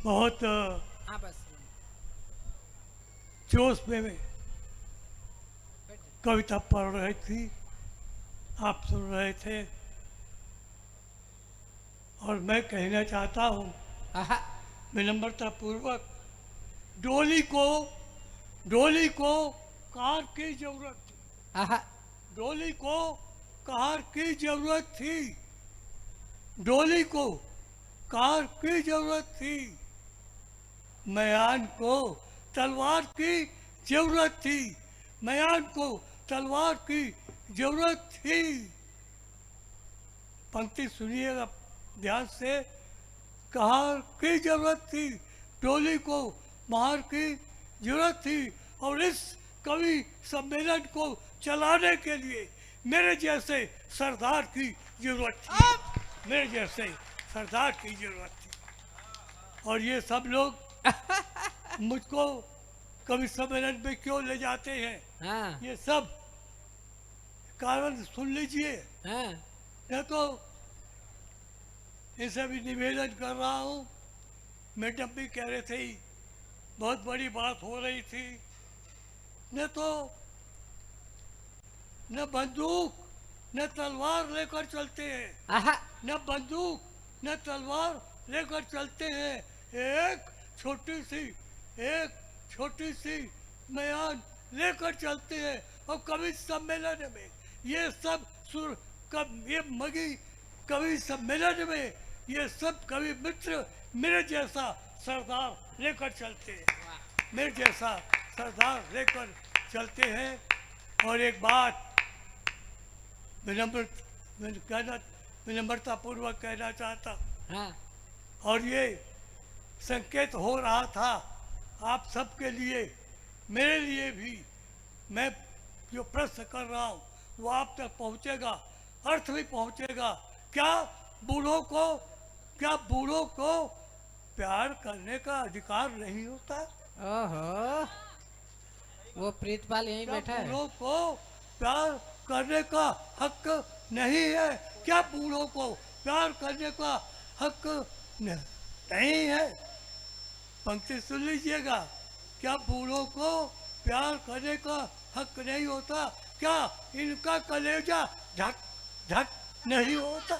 बहुत हाँ बस जोश में कविता पढ़ रही थी, आप सुन रहे थे, और मैं कहना चाहता हूँ आहा, विनम्रता पूर्वक, डोली को कार की जरूरत थी, आहा, डोली को कार की जरूरत थी, डोली को कार की जरूरत थी, मयान को तलवार की जरूरत थी, मयान को तलवार की जरूरत थी। पंक्ति सुनिएगा ध्यान से। कहार की जरूरत थी, डोली को महार की जरूरत थी, और इस कवि सम्मेलन को चलाने के लिए मेरे जैसे सरदार की जरूरत थी, मेरे जैसे सरदार की जरूरत थी। और ये सब लोग मुझको कवि सम्मेलन में क्यों ले जाते हैं, हाँ ये सब कारण सुन लीजिए। हाँ मैं तो इसे भी निवेदन कर रहा हूँ, मैडम भी कह रहे थे बहुत बड़ी बात हो रही थी, न तो न बंदूक न तलवार लेकर चलते हैं, आहा, न बंदूक न तलवार लेकर चलते हैं, एक छोटी सी बयान लेकर चलते हैं। और कवि सम्मेलन में ये सब ये मगी कवि सम्मेलन में ये सब कवि मित्र मेरे जैसा सरदार लेकर चलते हैं, मेरे जैसा सरदार लेकर चलते हैं। और एक बात विनम्रता पूर्वक कहना चाहता, हाँ और ये संकेत हो रहा था आप सबके लिए, मेरे लिए भी। मैं जो प्रश्न कर रहा हूँ वो आप तक पहुँचेगा, अर्थ भी पहुँचेगा। क्या बूढ़ों को प्यार करने का अधिकार नहीं होता? ओहो, वो प्रीतपाल यहीं क्या बैठा है। बूढ़ों को प्यार करने का हक नहीं है? क्या बूढ़ों को प्यार करने का हक नहीं है? पंक्ति सुन लीजिएगा। क्या बूढ़ों को प्यार करने का हक नहीं होता? क्या इनका कलेजा धक धक नहीं होता?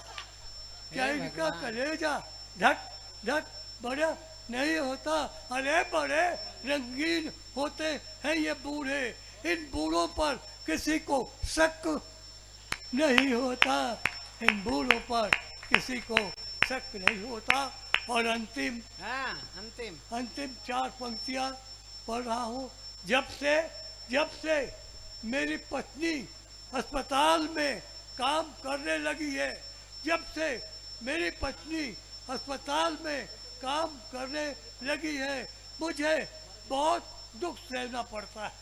क्या इनका कलेजा धक धक बड़ा नहीं होता? अरे बड़े रंगीन होते हैं ये बूढ़े, इन बूढ़ों पर किसी को शक नहीं होता, इन बूढ़ों पर किसी को शक नहीं होता। और अंतिम हाँ अंतिम 4 पंक्तियां पढ़ रहा हूँ। जब से मेरी पत्नी अस्पताल में काम करने लगी है, जब से मेरी पत्नी अस्पताल में काम करने लगी है, मुझे बहुत दुख सहना पड़ता है,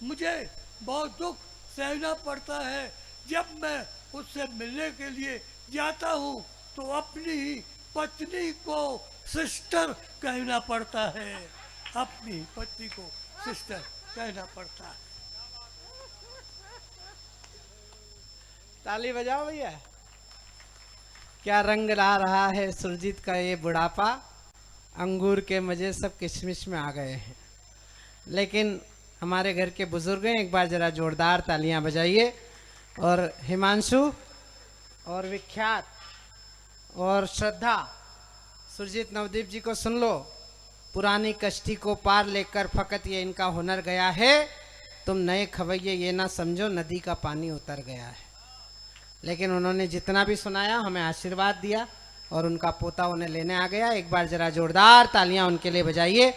मुझे बहुत दुख सहना पड़ता है। जब मैं उससे मिलने के लिए जाता हूँ तो अपनी ही पत्नी को सिस्टर कहना पड़ता है, अपनी पत्नी को सिस्टर कहना पड़ता है। ताली बजाओ भैया। क्या रंग ला रहा है सुरजीत का ये बुढ़ापा, अंगूर के मजे सब किशमिश में आ गए हैं। लेकिन हमारे घर के बुजुर्ग हैं, एक बार जरा जोरदार तालियां बजाइए। और हिमांशु और विख्यात और श्रद्धा, सुरजीत नवदीप जी को सुन लो। पुरानी कश्ती को पार लेकर फकत ये इनका हुनर गया है, तुम नए खवैये ये ना समझो नदी का पानी उतर गया है। लेकिन उन्होंने जितना भी सुनाया हमें आशीर्वाद दिया और उनका पोता उन्हें लेने आ गया। एक बार जरा जोरदार तालियां उनके लिए बजाइए। आइए।